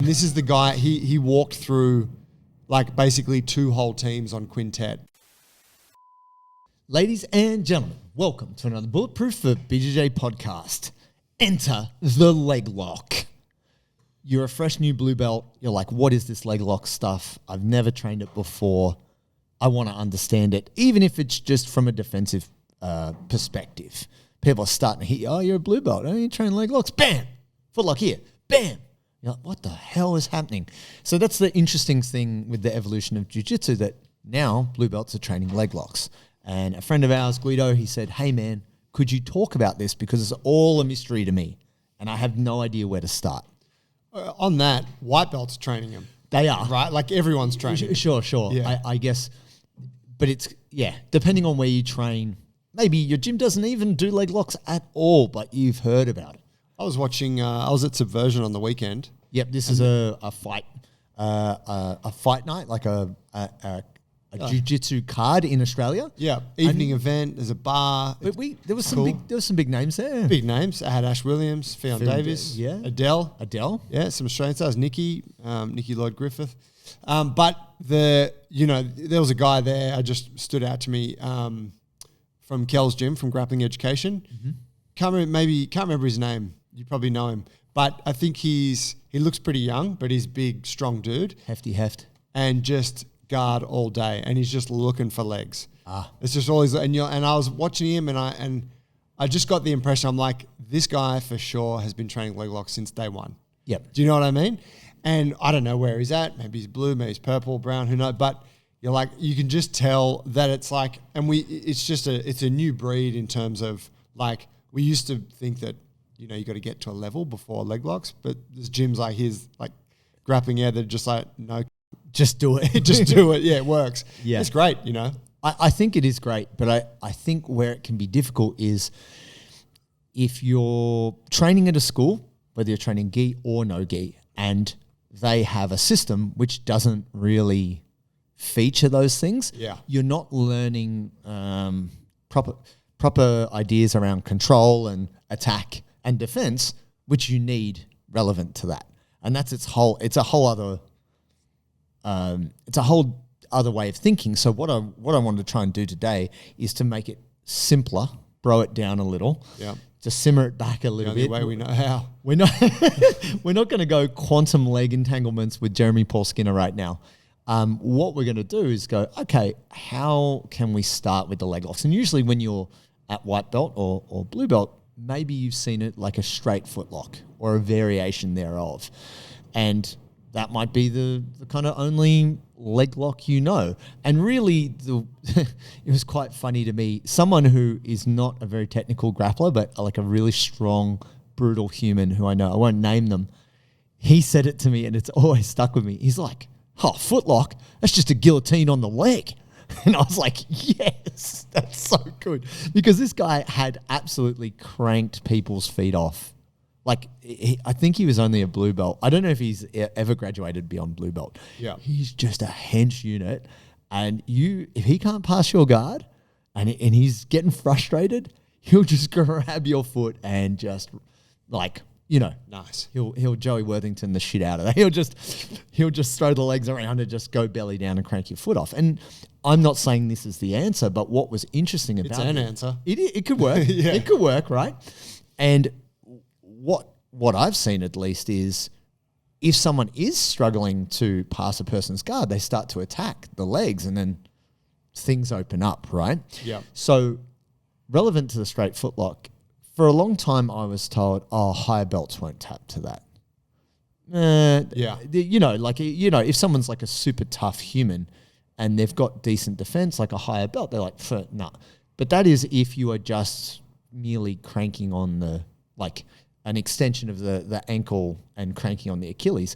this is the guy, he walked through like basically 2 whole teams on quintet. Ladies and gentlemen, welcome to another Bulletproof for BJJ podcast. Enter the leg lock. You're a fresh new blue belt. You're like, what is this leg lock stuff? I've never trained it before. I want to understand it, even if it's just from a defensive perspective. People are starting to hit you. Oh, you're a blue belt. Oh, you train leg locks. Bam! Foot lock here. Bam! You're like, what the hell is happening? So that's the interesting thing with the evolution of jiu-jitsu, that now blue belts are training leg locks. And a friend of ours, Guido, he said, hey, man, could you talk about this? Because it's all a mystery to me, and I have no idea where to start. On that, white belts are training him. They are. Right? Like everyone's training. Sure. Yeah. I guess. But it's, depending on where you train, maybe your gym doesn't even do leg locks at all, but you've heard about it. I was watching, I was at Subversion on the weekend. Yep, this is a fight night, like a jiu-jitsu card in Australia. Yeah, evening event. There's a bar. But there was some big names there. Big names. I had Ash Williams, Fionn Davis, Adele. Yeah, some Australian stars. Nikki Lloyd Griffith. But there was a guy there. I just stood out to me from Kel's gym, from Grappling Education. Mm-hmm. Can't remember his name. You probably know him, but I think he looks pretty young, but he's big, strong dude. Hefty heft. And just guard all day, and he's just looking for legs. It's just always, and I was watching him, and I just got the impression, I'm like, this guy for sure has been training leg locks since day one. Yep. Do you know what I mean? And I don't know where he's at. Maybe he's blue, maybe he's purple, brown, who knows? But you're like, you can just tell that it's like, and it's a new breed in terms of, like, we used to think that, you got to get to a level before leg locks, but there's gyms like his, like Grappling Air, that are just like, no, just do it. Just do it. Yeah, it works. Yeah. It's great, I think it is great, but I think where it can be difficult is if you're training at a school, whether you're training gi or no gi, and they have a system which doesn't really feature those things, you're not learning proper ideas around control and attack and defense, which you need relevant to that. And that's it's a whole other way of thinking. So what I wanted to try and do today is to make it simpler, bro it down a little, just simmer it back a little bit. The only way we know how. We're not going to go quantum leg entanglements with Jeremy Paul Skinner right now. What we're going to do is go, okay, how can we start with the leg locks? And usually when you're at white belt or blue belt, maybe you've seen it like a straight foot lock or a variation thereof. And that might be the kind of only leg lock you know. And really, it was quite funny to me. Someone who is not a very technical grappler, but like a really strong, brutal human who I know, I won't name them, he said it to me and it's always stuck with me. He's like, oh, foot lock? That's just a guillotine on the leg. And I was like, yes, that's so good. Because this guy had absolutely cranked people's feet off. Like, I think he was only a blue belt. I don't know if he's ever graduated beyond blue belt. Yeah. He's just a hench unit. And if he can't pass your guard and he's getting frustrated, he'll just grab your foot and just like, nice. He'll Joey Worthington the shit out of that. He'll just throw the legs around and just go belly down and crank your foot off. And I'm not saying this is the answer, but what was interesting about it's an answer. It could work. Yeah. It could work, right? And what I've seen at least is if someone is struggling to pass a person's guard, they start to attack the legs and then things open up, right? Yeah. So relevant to the straight foot lock, for a long time I was told, higher belts won't tap to that. If someone's like a super tough human and they've got decent defense, like a higher belt, they're like, nah. But that is if you are just merely cranking on the, like an extension of the ankle and cranking on the Achilles.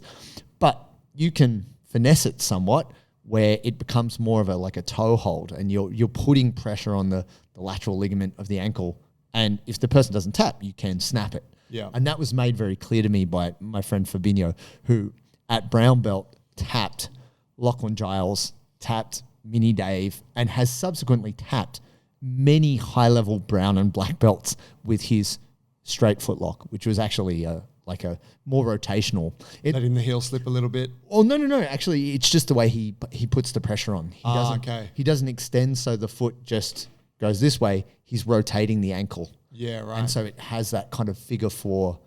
But you can finesse it somewhat where it becomes more of a toe hold and you're putting pressure on the lateral ligament of the ankle. And if the person doesn't tap, you can snap it. Yeah. And that was made very clear to me by my friend Fabinho, who at brown belt tapped Lachlan Giles, tapped Mini Dave, and has subsequently tapped many high-level brown and black belts with his straight foot lock, which was actually like a more rotational. Letting the heel slip a little bit. Oh no! Actually, it's just the way he puts the pressure on. He doesn't extend, so the foot just goes this way. He's rotating the ankle. Yeah, right. And so it has that kind of figure 4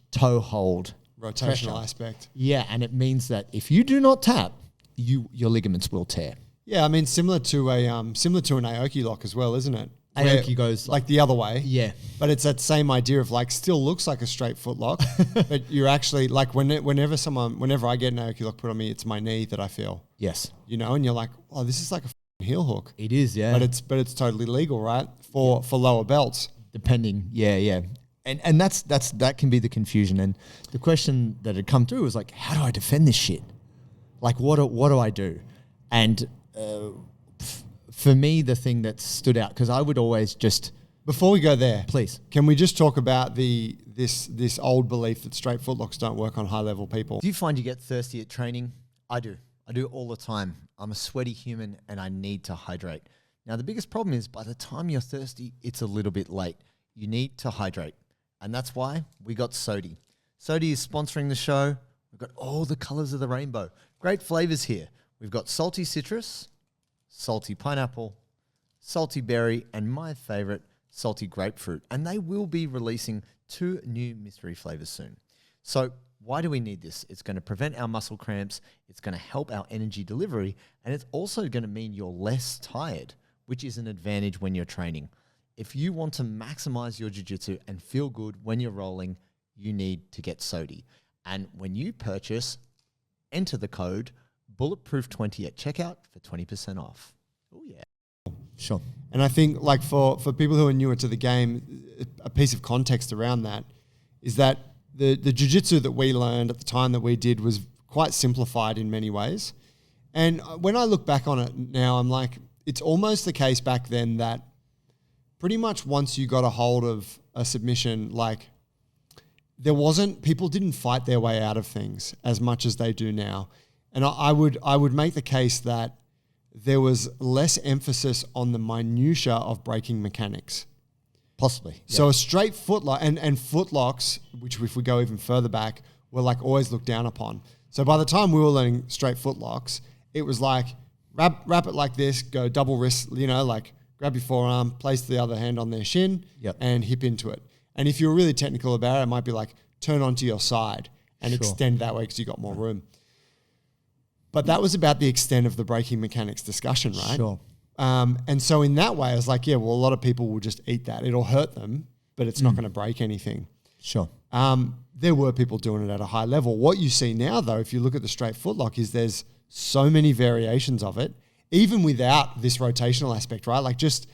toe hold rotational pressure. Aspect. Yeah, and it means that if you do not tap, your ligaments will tear. Yeah, I mean similar to an Aoki lock as well, isn't it? Aoki goes like the other way. Yeah. But it's that same idea of like still looks like a straight foot lock, but you're actually like whenever I get an Aoki lock put on me, it's my knee that I feel. Yes. You know, and you're like, oh, this is like a heel hook. It is, yeah. But it's totally legal, right? For lower belts. Depending, yeah. And that can be the confusion. And the question that had come through was like, how do I defend this shit? Like, what do I do? And for me, the thing that stood out, because I would always just... Before we go there, please, can we just talk about this old belief that straight footlocks don't work on high-level people? Do you find you get thirsty at training? I do all the time. I'm a sweaty human and I need to hydrate. Now, the biggest problem is by the time you're thirsty, it's a little bit late. You need to hydrate. And that's why we got Sodi. Sodi is sponsoring the show. We've got all the colors of the rainbow. Great flavors here. We've got salty citrus, salty pineapple, salty berry, and my favorite, salty grapefruit. And they will be releasing 2 new mystery flavors soon. So why do we need this? It's going to prevent our muscle cramps. It's going to help our energy delivery. And it's also going to mean you're less tired, which is an advantage when you're training. If you want to maximize your jiu-jitsu and feel good when you're rolling, you need to get Sodi. And when you purchase, enter the code Bulletproof20 at checkout for 20% off. Oh, yeah. Sure. And I think like for people who are newer to the game, a piece of context around that is that the jiu-jitsu that we learned at the time that we did was quite simplified in many ways. And when I look back on it now, I'm like, it's almost the case back then that pretty much once you got a hold of a submission, like people didn't fight their way out of things as much as they do now. And I would make the case that there was less emphasis on the minutia of breaking mechanics. Possibly. Yeah. So a straight footlock and footlocks, which if we go even further back, were like always looked down upon. So by the time we were learning straight footlocks, it was like wrap it like this, go double wrist, like grab your forearm, place the other hand on their shin, and hip into it. And if you're really technical about it, it might be like turn onto your side and extend that way because you got more room. But that was about the extent of the breaking mechanics discussion, right? Sure. And so in that way, I was like, yeah, well, a lot of people will just eat that. It'll hurt them, but it's not going to break anything. Sure. There were people doing it at a high level. What you see now, though, if you look at the straight footlock, is there's so many variations of it, even without this rotational aspect, right? Like just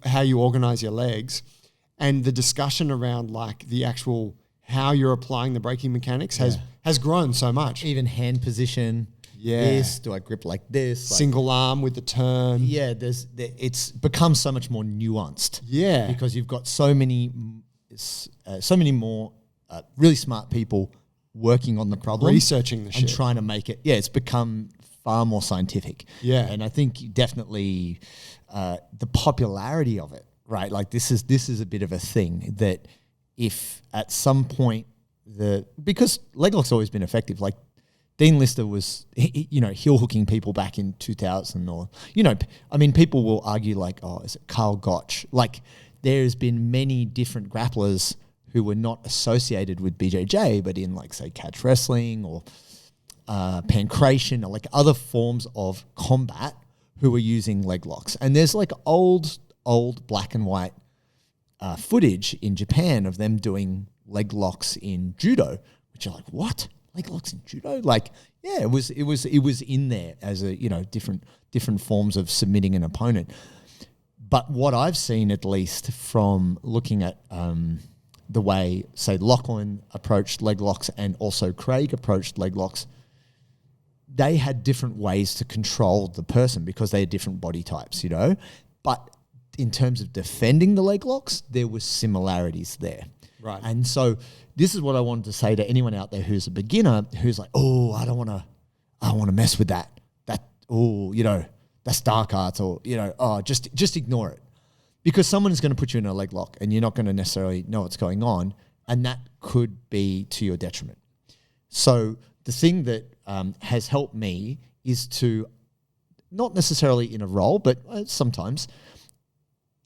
how you organize your legs and the discussion around like the actual how you're applying the breaking mechanics has grown so much. Even hand position. Yeah. This, do I grip like this? Single arm with the turn. Yeah, it's become so much more nuanced. Yeah. Because you've got so many more really smart people working on the problem. Researching the shit. And trying to make it. Yeah, it's become far more scientific. Yeah. And I think definitely the popularity of it, right? Like this is a bit of a thing that if at some point because leg lock's always been effective, like Dean Lister was, heel hooking people back in 2000 or, people will argue like, oh, is it Carl Gotch? Like there's been many different grapplers who were not associated with BJJ, but in like say catch wrestling or pancration or like other forms of combat who were using leg locks. And there's like old black and white footage in Japan of them doing leg locks in judo, which are like, what? Leg locks in judo? Like, yeah, it was in there as a, different forms of submitting an opponent. But what I've seen, at least from looking at the way, say, Lachlan approached leg locks and also Craig approached leg locks, they had different ways to control the person because they had different body types, But in terms of defending the leg locks, there were similarities there. Right. And so this is what I wanted to say to anyone out there who's a beginner who's like, oh, I don't want to mess with that. That's dark arts or, just ignore it. Because someone is going to put you in a leg lock and you're not going to necessarily know what's going on. and that could be to your detriment. So the thing that has helped me is to, not necessarily in a role, but sometimes,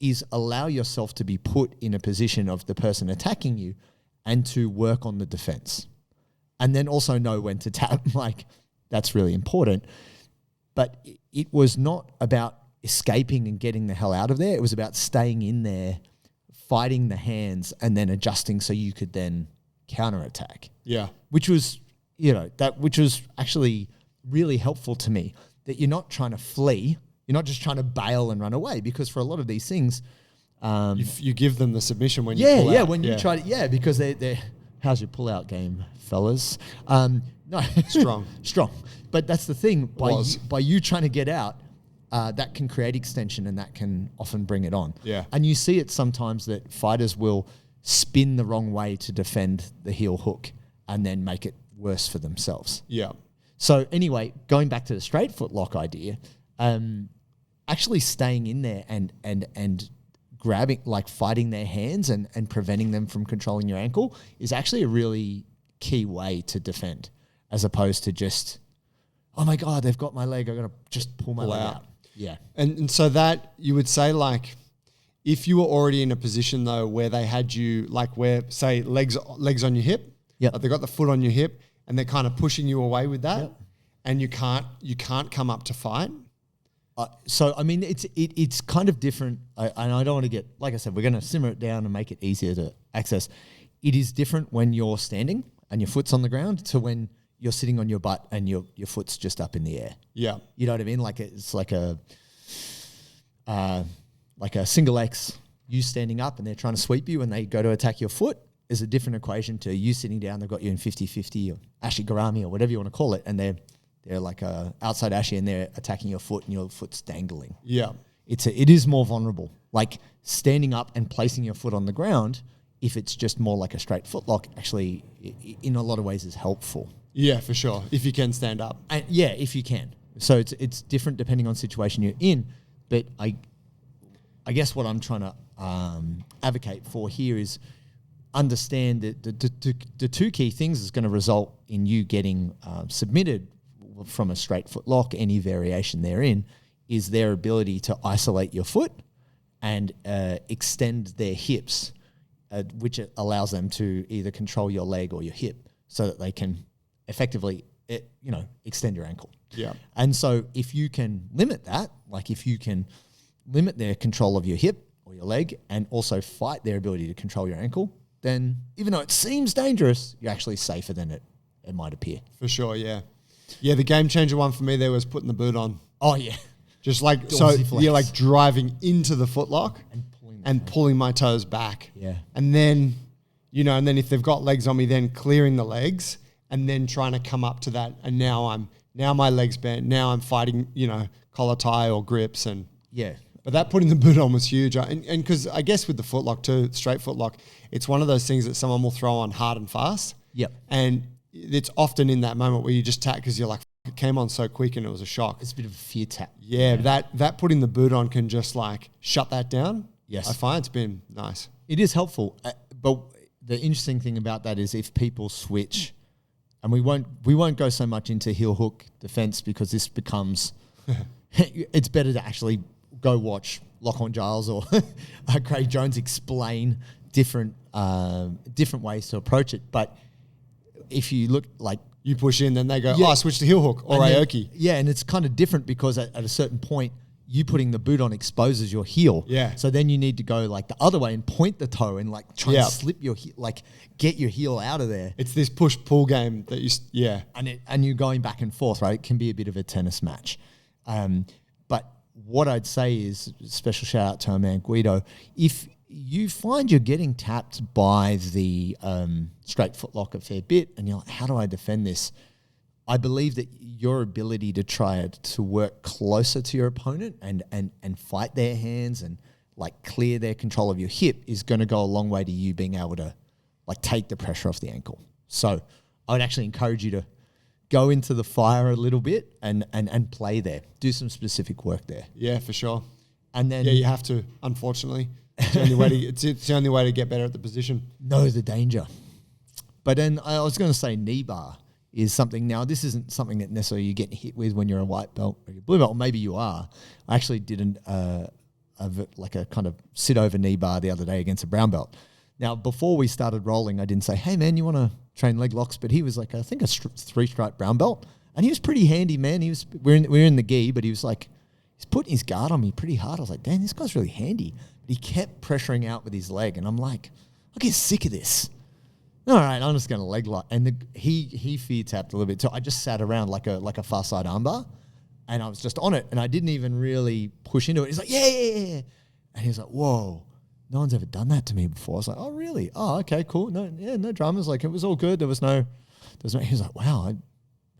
is allow yourself to be put in a position of the person attacking you and to work on the defense. And then also know when to tap. Like, that's really important. But it was not about escaping and getting the hell out of there. It was about staying in there, fighting the hands, and then adjusting so you could then counterattack. Yeah. Which was, which was actually really helpful to me, that you're not trying to flee. You're not just trying to bail and run away, because for a lot of these things, you give them the submission when you pull out. When you try to, because they're how's your pull out game, fellas? No, strong. But that's the thing. By you trying to get out, that can create extension, and that can often bring it on. Yeah. And you see it sometimes that fighters will spin the wrong way to defend the heel hook and then make it worse for themselves. Yeah. So anyway, going back to the straight foot lock idea, actually staying in there and grabbing, like fighting their hands and preventing them from controlling your ankle is actually a really key way to defend, as opposed to just, oh my God, they've got my leg, I'm going to just pull my leg out. Yeah. And so that you would say, like, if you were already in a position though where they had you, like where, say, legs on your hip, like they got the foot on your hip and they're kind of pushing you away with that, and you can't come up to fight. So I mean, it's kind of different, and I don't want to get, like I said, we're going to simmer it down and make it easier to access. It is different when you're standing and your foot's on the ground to when you're sitting on your butt and your foot's just up in the air. Yeah, you know what I mean. Like it's like a single X. You standing up and they're trying to sweep you and they go to attack your foot is a different equation to you sitting down. They've got you in 50-50 or ashigarami or whatever you want to call it, and they're like a outside ashi and they're attacking your foot and your foot's dangling. Yeah. It is more vulnerable. Like standing up and placing your foot on the ground, if it's just more like a straight foot lock, actually in a lot of ways is helpful. Yeah, for sure. If you can stand up. And if you can. So it's different depending on the situation you're in. But I guess what I'm trying to advocate for here is understand that the two key things is going to result in you getting submitted from a straight foot lock, any variation therein, is their ability to isolate your foot and extend their hips, which allows them to either control your leg or your hip so that they can effectively, extend your ankle. Yeah. And so if you can limit that, like if you can limit their control of your hip or your leg and also fight their ability to control your ankle, then even though it seems dangerous, you're actually safer than it might appear. For sure, yeah. Yeah, the game changer one for me there was putting the boot on. Oh, yeah. Just like, so you're like driving into the footlock and pulling my toes back. Yeah. And then, and then if they've got legs on me, then clearing the legs and then trying to come up to that. And now my leg's bent. Now I'm fighting, collar tie or grips. And yeah. But that putting the boot on was huge. And because I guess with the footlock too, straight footlock, it's one of those things that someone will throw on hard and fast. Yep. And it's often in that moment where you just tap because you're like, it came on so quick and it was a shock. It's a bit of a fear tap. Yeah, that putting the boot on can just like shut that down. Yes. I find it's been nice. It is helpful. But the interesting thing about that is if people switch, and we won't go so much into heel hook defense because this becomes, it's better to actually go watch Lachlan Giles or Craig Jones explain different ways to approach it. But if you look like, you push in, then they go, switch to heel hook or Aoki. Yeah, and it's kind of different because at a certain point, you putting the boot on exposes your heel. Yeah. So then you need to go like the other way and point the toe and like try and slip your heel, like get your heel out of there. It's this push-pull game that And you're going back and forth, right? It can be a bit of a tennis match. But what I'd say is, special shout out to our man Guido, if you find you're getting tapped by the straight footlock a fair bit and you're like, how do I defend this? I believe that your ability to try to work closer to your opponent and fight their hands and like clear their control of your hip is going to go a long way to you being able to like take the pressure off the ankle. So I would actually encourage you to go into the fire a little bit and play there. Do some specific work there. Yeah, for sure. And then you have to, unfortunately. It's the only way to, it's the only way to get better at the position. Know the danger. But then I was going to say knee bar is something. Now, this isn't something that necessarily you get hit with when you're a white belt or you're blue belt, or maybe you are. I actually did a kind of sit over knee bar the other day against a brown belt. Now, before we started rolling, I didn't say, hey, man, you want to train leg locks? But he was like, I think a 3-stripe brown belt. And he was pretty handy, man. We're in the gi, but he was like, he's putting his guard on me pretty hard. I was like, damn, this guy's really handy. But he kept pressuring out with his leg. And I'm like, I get sick of this. All right, I'm just going to leg lock. And he fear tapped a little bit. So I just sat around like a far side armbar. And I was just on it. And I didn't even really push into it. He's like, yeah. And he was like, whoa. No one's ever done that to me before. I was like, oh, really? Oh, okay, cool. No dramas. Like, it was all good. There was no, he was like, wow,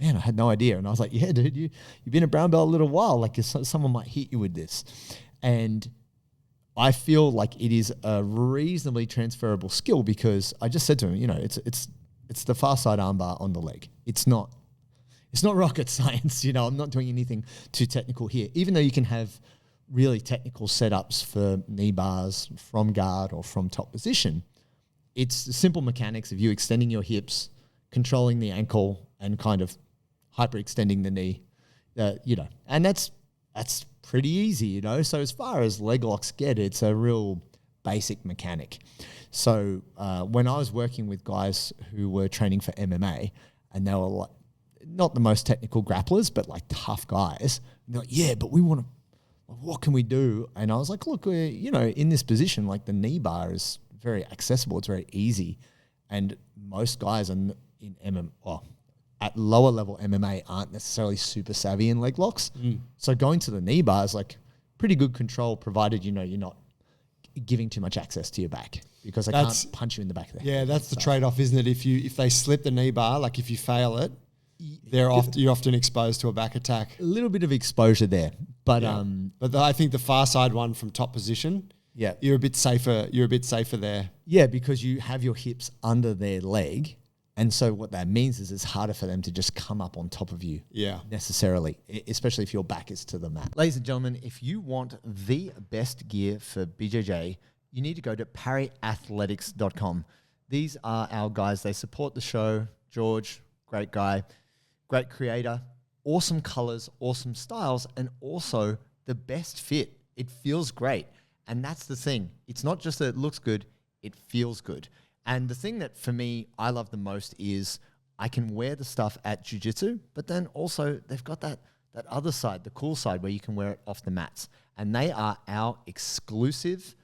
I had no idea. And I was like, yeah, dude, you've been a brown belt a little while. Like, someone might hit you with this. And I feel like it is a reasonably transferable skill because I just said to him, it's the far side armbar on the leg. It's not rocket science. I'm not doing anything too technical here, even though you can have really technical setups for knee bars from guard or from top position. It's the simple mechanics of you extending your hips, controlling the ankle, and kind of hyperextending the knee, and that's pretty easy, So as far as leg locks get, it's a real basic mechanic. So when I was working with guys who were training for MMA, and they were like, not the most technical grapplers, but like tough guys, and they're like, yeah, but we want to, what can we do? And I was like, look, we're, in this position, like the knee bar is very accessible. It's very easy. And most guys at lower level MMA aren't necessarily super savvy in leg locks. So going to the knee bar is like pretty good control, provided, you're not giving too much access to your back because they can't punch you in the back there. Yeah, that's the trade-off, isn't it? If they slip the knee bar, like if you fail it, you're often exposed to a back attack. A little bit of exposure there, but I think the far side one from top position, you're a bit safer. You're a bit safer there. Yeah, because you have your hips under their leg, and so what that means is it's harder for them to just come up on top of you. Yeah, necessarily, especially if your back is to the mat. Ladies and gentlemen, if you want the best gear for BJJ, you need to go to ParryAthletics.com. These are our guys. They support the show. George, great guy. Great creator, awesome colors, awesome styles, and also the best fit. It feels great. And that's the thing. It's not just that it looks good, it feels good. And the thing that for me, I love the most is I can wear the stuff at jiu-jitsu, but then also they've got that other side, the cool side where you can wear it off the mats. And they are our exclusive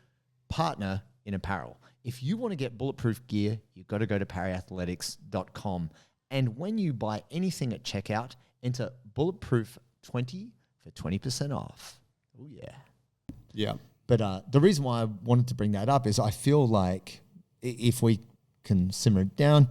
partner in apparel. If you want to get bulletproof gear, you've got to go to ParryAthletics.com. And when you buy anything at checkout, enter bulletproof20 for 20% off. Oh, yeah. Yeah. But the reason why I wanted to bring that up is I feel like if we can simmer it down,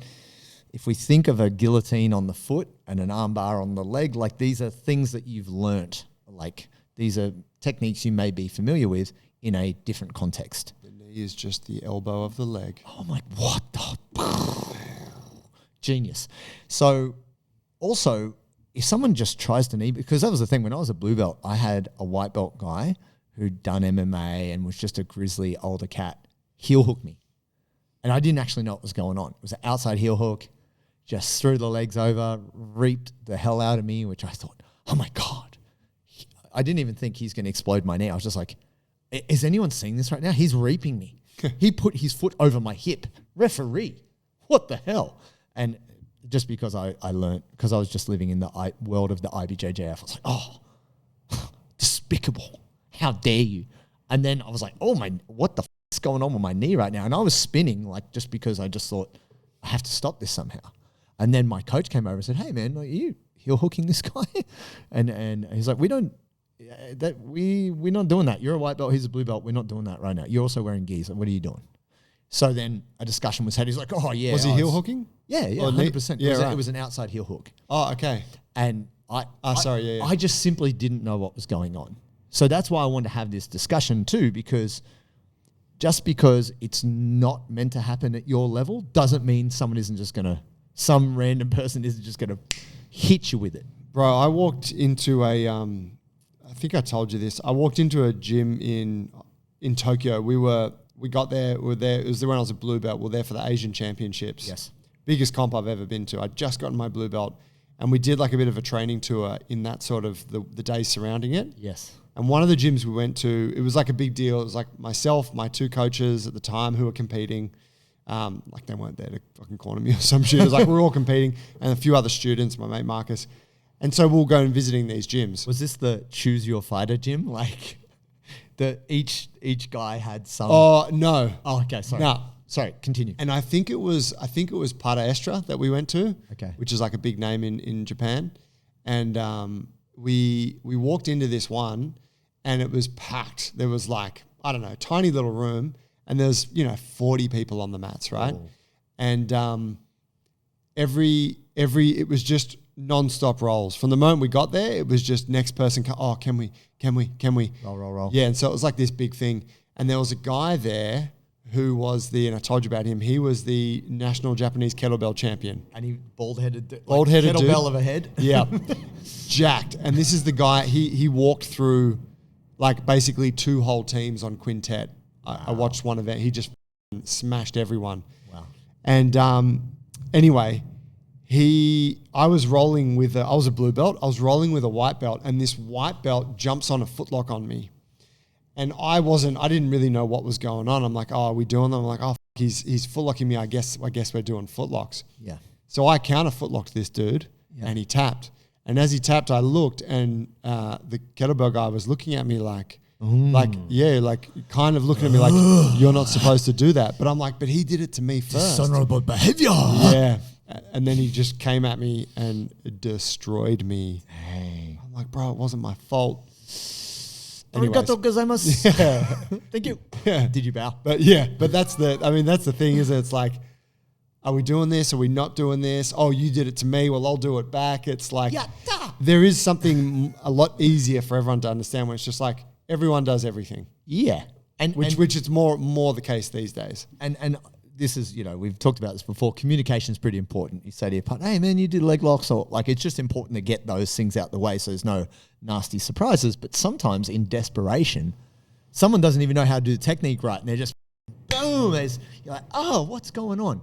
if we think of a guillotine on the foot and an arm bar on the leg, like these are things that you've learnt. Like these are techniques you may be familiar with in a different context. The knee is just the elbow of the leg. Oh, my, what the... Genius. So also, if someone just tries to knee, because that was the thing, when I was a blue belt, I had a white belt guy who'd done MMA and was just a grizzly older cat heel hook me. And I didn't actually know what was going on. It was an outside heel hook, just threw the legs over, reaped the hell out of me, which I thought, oh my God. I didn't even think he's going to explode my knee. I was just like, is anyone seeing this right now? He's reaping me. He put his foot over my hip. Referee, what the hell? And just because I learned, because I was just living in the world of the IBJJF, I was like, oh, despicable. How dare you? And then I was like, oh my, what the f is going on with my knee right now? And I was spinning like just because I just thought I have to stop this somehow. And then my coach came over and said, hey man, are you heel hooking this guy? and he's like, we're not doing that. You're a white belt, he's a blue belt. We're not doing that right now. You're also wearing gis. Like, what are you doing? So then a discussion was had. He's like, oh yeah. Was he heel hooking? Yeah, 100%. Yeah, it was an outside heel hook. Oh, okay. And yeah. I just simply didn't know what was going on. So that's why I wanted to have this discussion too, because just because it's not meant to happen at your level doesn't mean some random person isn't just going to hit you with it. Bro, I walked into I think I told you this. I walked into a gym in in Tokyo. We got there. We were there. It was when I was a blue belt. We were there for the Asian Championships. Yes. Biggest comp I've ever been to. I'd just gotten my blue belt, and we did like a bit of a training tour in that sort of the days surrounding it. Yes. And one of the gyms we went to, it was like a big deal. It was like myself, my 2 coaches at the time who were competing. Like they weren't there to fucking corner me or some shit. It was like we were all competing, and a few other students, my mate Marcus. And so we'll go and visiting these gyms. Was this the choose your fighter gym? Like each guy had some. Oh no. Oh, okay. Sorry. No. Sorry. Continue. And I think it was Para Estra that we went to. Okay. Which is like a big name in Japan, and we walked into this one, and it was packed. There was like, I don't know, tiny little room, and there's 40 people on the mats, right? Oh. And it was just non-stop rolls. From the moment we got there, it was just next person. Can we? Roll. Yeah, and so it was like this big thing. And there was a guy there who was and I told you about him. He was the national Japanese kettlebell champion. And he bald-headed kettlebell dude. Of a head. Yeah, jacked. And this is the guy. He walked through like basically 2 whole teams on quintet. Wow. I watched one event. He just smashed everyone. Wow. And anyway. I was rolling with I was a blue belt. I was rolling with a white belt, and this white belt jumps on a footlock on me. And I didn't really know what was going on. I'm like, oh, are we doing them? I'm like, oh, he's footlocking me. I guess we're doing footlocks. Yeah. So I counter footlocked this dude, and he tapped. And as he tapped, I looked, and the kettlebell guy was looking at me like kind of looking at me like, you're not supposed to do that. But I'm like, but he did it to me first. Dishonorable behavior. Yeah. And then he just came at me and destroyed me. Hey. I'm like, bro, it wasn't my fault. Arigato gozaimasu. Yeah. Thank you. Yeah. Did you bow? But that's the thing, is it's like, are we doing this? Are we not doing this? Oh, you did it to me. Well, I'll do it back. It's like, there is something a lot easier for everyone to understand when it's just like, everyone does everything. Yeah. Which is more the case these days. And this is, we've talked about this before. Communication is pretty important. You say to your partner, hey man, you did leg locks, or like, it's just important to get those things out the way so there's no nasty surprises. But sometimes in desperation, someone doesn't even know how to do the technique right, and they're just boom. You're like, oh, what's going on?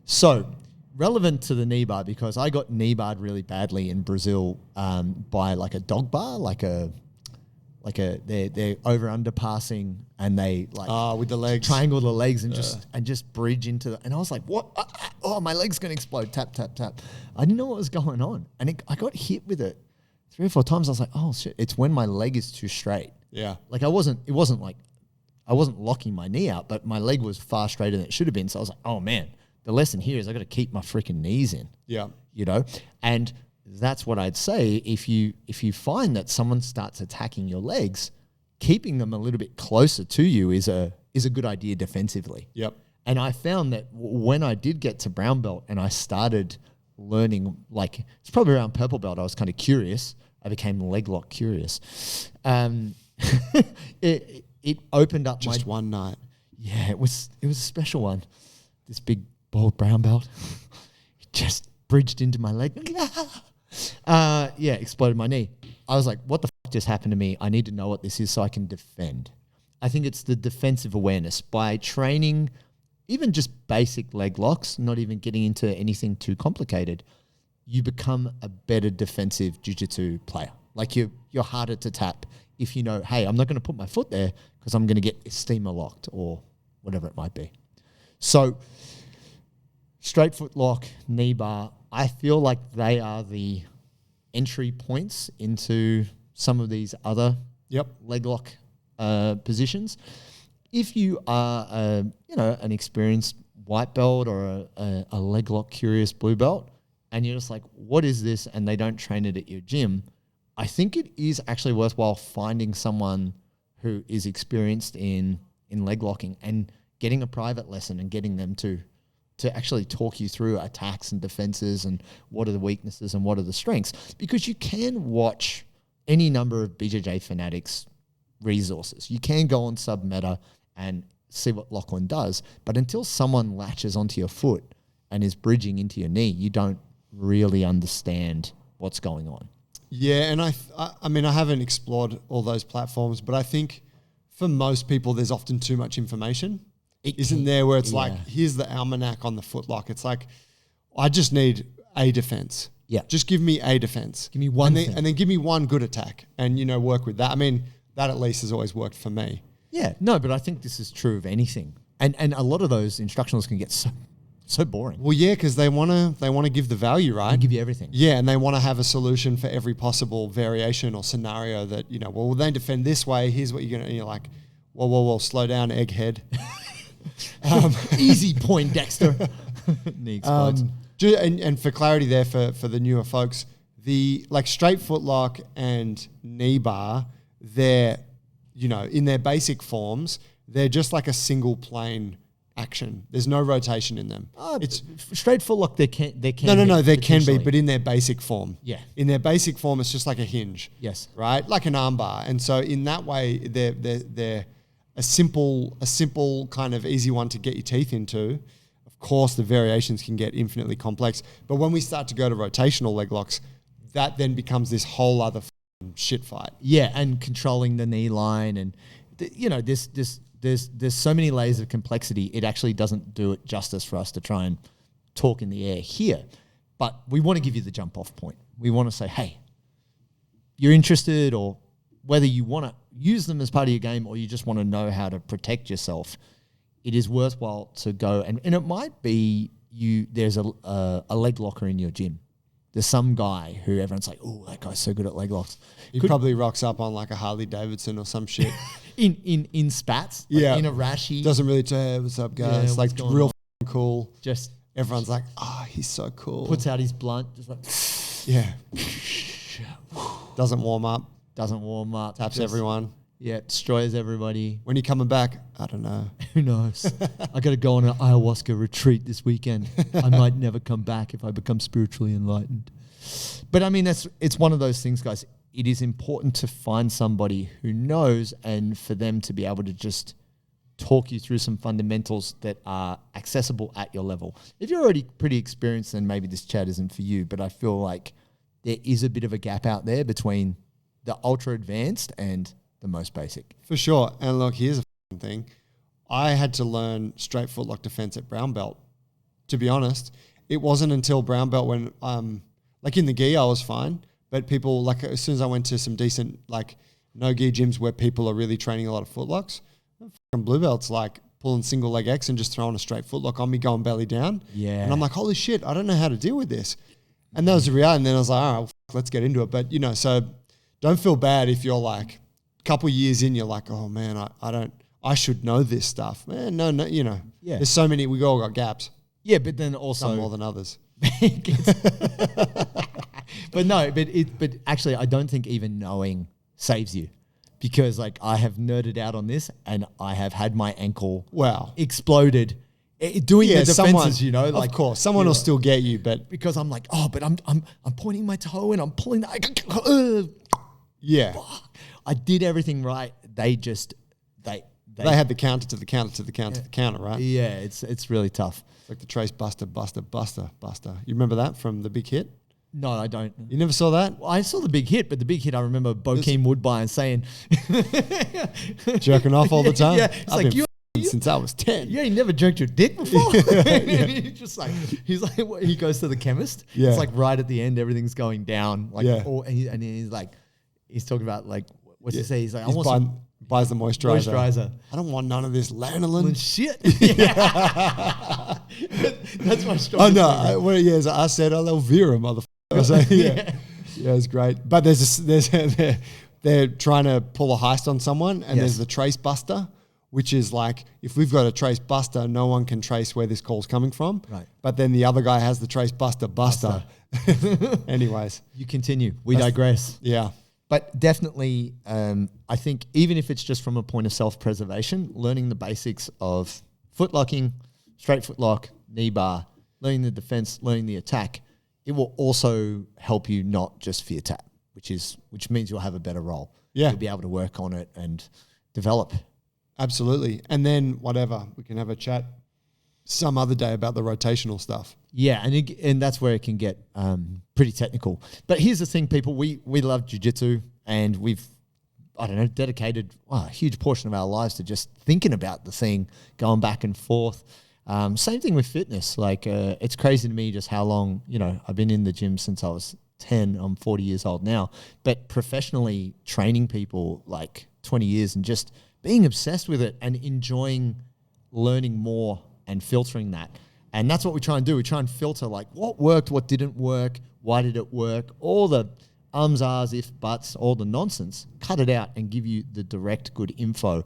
So relevant to the knee bar, because I got knee barred really badly in Brazil by like a dog bar, they're over under passing, and they like with the legs, triangle the legs and just bridge into and I was like, what? Oh, my leg's gonna explode. Tap. I didn't know what was going on, and I got hit with it 3 or 4 times. I was like, oh shit, it's when my leg is too straight. Yeah. Like it wasn't like I wasn't locking my knee out, but my leg was far straighter than it should have been. So I was like, oh man, the lesson here is I got to keep my freaking knees in. Yeah. And that's what I'd say. If you find that someone starts attacking your legs, keeping them a little bit closer to you is a good idea defensively. Yep. And I found that when I did get to brown belt and I started learning, like it's probably around purple belt, I was kind of curious. I became leg lock curious. It opened up just one night. Yeah, it was a special one. This big bald brown belt just bridged into my leg. Exploded my knee. I was like, what the fuck just happened to me? I need to know what this is so I can defend. I think it's the defensive awareness. By training even just basic leg locks, not even getting into anything too complicated, you become a better defensive jiu-jitsu player. Like you're harder to tap if you know, hey, I'm not going to put my foot there because I'm going to get steamer locked or whatever it might be. So straight foot lock, knee bar, I feel like they are the entry points into some of these other leg lock positions. If you are an experienced white belt or a leg lock curious blue belt, and you're just like, what is this? And they don't train it at your gym, I think it is actually worthwhile finding someone who is experienced in leg locking and getting a private lesson and getting them to actually talk you through attacks and defenses and what are the weaknesses and what are the strengths. Because you can watch any number of BJJ Fanatics resources. You can go on Submeta and see what Lachlan does, but until someone latches onto your foot and is bridging into your knee, you don't really understand what's going on. Yeah, and I mean, I haven't explored all those platforms, but I think for most people, there's often too much information. Isn't there where it's like, here's the almanac on the footlock. It's like, I just need a defense. Yeah. Just give me a defense. Give me one and then give me one good attack and, work with that. I mean, that at least has always worked for me. Yeah. No, but I think this is true of anything. And a lot of those instructionals can get so boring. Well, yeah, because they want to give the value, right? They give you everything. Yeah, and they want to have a solution for every possible variation or scenario that, well, they defend this way. Here's what you're going to, you're like, whoa, slow down, egghead. Easy point, Dexter. Knee explodes. And for clarity there for the newer folks, the straight footlock and knee bar, they're, in their basic forms, they're just like a single plane action. There's no rotation in them. It's straight footlock. They can. No. They can be, but in their basic form. Yeah. In their basic form, it's just like a hinge. Yes. Right, like an arm bar, and so in that way, they're a simple kind of easy one to get your teeth into. Of course, the variations can get infinitely complex, but when we start to go to rotational leg locks, that then becomes this whole other shit fight. Yeah, and controlling the knee line, and there's so many layers of complexity. It actually doesn't do it justice for us to try and talk in the air here. But we want to give you the jump off point. We want to say, hey, you're interested, or whether you want to use them as part of your game or you just want to know how to protect yourself, it is worthwhile to go. And it might be there's a leg locker in your gym. There's some guy who everyone's like, oh, that guy's so good at leg locks. He probably rocks up on like a Harley Davidson or some shit. in spats, in a rashi. Doesn't really tell, hey, what's up, guys? Like real cool. Just everyone's like, he's so cool. Puts out his blunt, just like, Doesn't warm up. Taps everyone. Yeah, destroys everybody. When are you coming back? I don't know. Who knows? I got to go on an ayahuasca retreat this weekend. I might never come back if I become spiritually enlightened. But I mean, it's one of those things, guys. It is important to find somebody who knows, and for them to be able to just talk you through some fundamentals that are accessible at your level. If you're already pretty experienced, then maybe this chat isn't for you. But I feel like there is a bit of a gap out there between the ultra advanced and the most basic. For sure. And look, here's a thing. I had to learn straight footlock defense at brown belt. To be honest, it wasn't until brown belt when, like in the gi, I was fine. But people, like as soon as I went to some decent, like no gi gyms where people are really training a lot of footlocks, fucking blue belts like pulling single leg X and just throwing a straight footlock on me, going belly down. Yeah. And I'm like, holy shit, I don't know how to deal with this. And that was the reality. And then I was like, all right, let's get into it. But so don't feel bad if you're like a couple years in, you're like, oh man, I should know this stuff. Man, no, Yeah. There's so many, we all got gaps. Yeah, but then also some more than others. But actually, I don't think even knowing saves you, because like I have nerded out on this and I have had my ankle exploded doing the defenses. Of course, someone will still get you, but because I'm like, but I'm pointing my toe and I'm pulling I did everything right. They had the counter to the counter to the counter to the counter, right? Yeah, it's really tough. Like the trace buster. You remember that from The Big Hit? No, I don't. You never saw that? Well, I saw The Big Hit, but The Big Hit, I remember Bokeem Woodbine saying... jerking off all the time? Yeah, it's like, since I was 10. Yeah, you never jerked your dick before? He's like, he goes to the chemist. Yeah. It's like right at the end, everything's going down. Like, yeah. And he's like, he's talking about like, what's he say? He's like, buys the moisturizer. I don't want none of this lanolin. Shit. That's my strongest. Oh no! I said aloe vera, motherfucker. Yeah, it's great. But they're trying to pull a heist on someone, and there's the trace buster, which is like, if we've got a trace buster, no one can trace where this call's coming from. Right. But then the other guy has the trace buster. Anyways, you continue. We digress. Yeah. But definitely, I think even if it's just from a point of self-preservation, learning the basics of footlocking, straight footlock, knee bar, learning the defense, learning the attack, it will also help you not just fear tap, which means you'll have a better role. Yeah. You'll be able to work on it and develop. Absolutely. And then whatever, we can have a chat some other day about the rotational stuff. Yeah, and that's where it can get pretty technical. But here's the thing, people. We love jiu-jitsu, and I don't know, dedicated a huge portion of our lives to just thinking about the thing, going back and forth. Same thing with fitness. Like, it's crazy to me just how long, I've been in the gym since I was 10. I'm 40 years old now, but professionally training people like 20 years and just being obsessed with it and enjoying learning more and filtering that. And that's what we try and do. We try and filter like what worked, what didn't work, why did it work, all the ums, ahs, if, buts, all the nonsense, cut it out and give you the direct good info.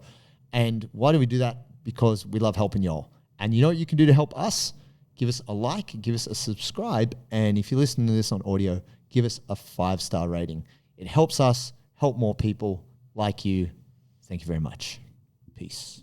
And why do we do that? Because we love helping y'all. And you know what you can do to help us? Give us a like, give us a subscribe. And if you're listening to this on audio, give us a 5-star rating. It helps us help more people like you. Thank you very much. Peace.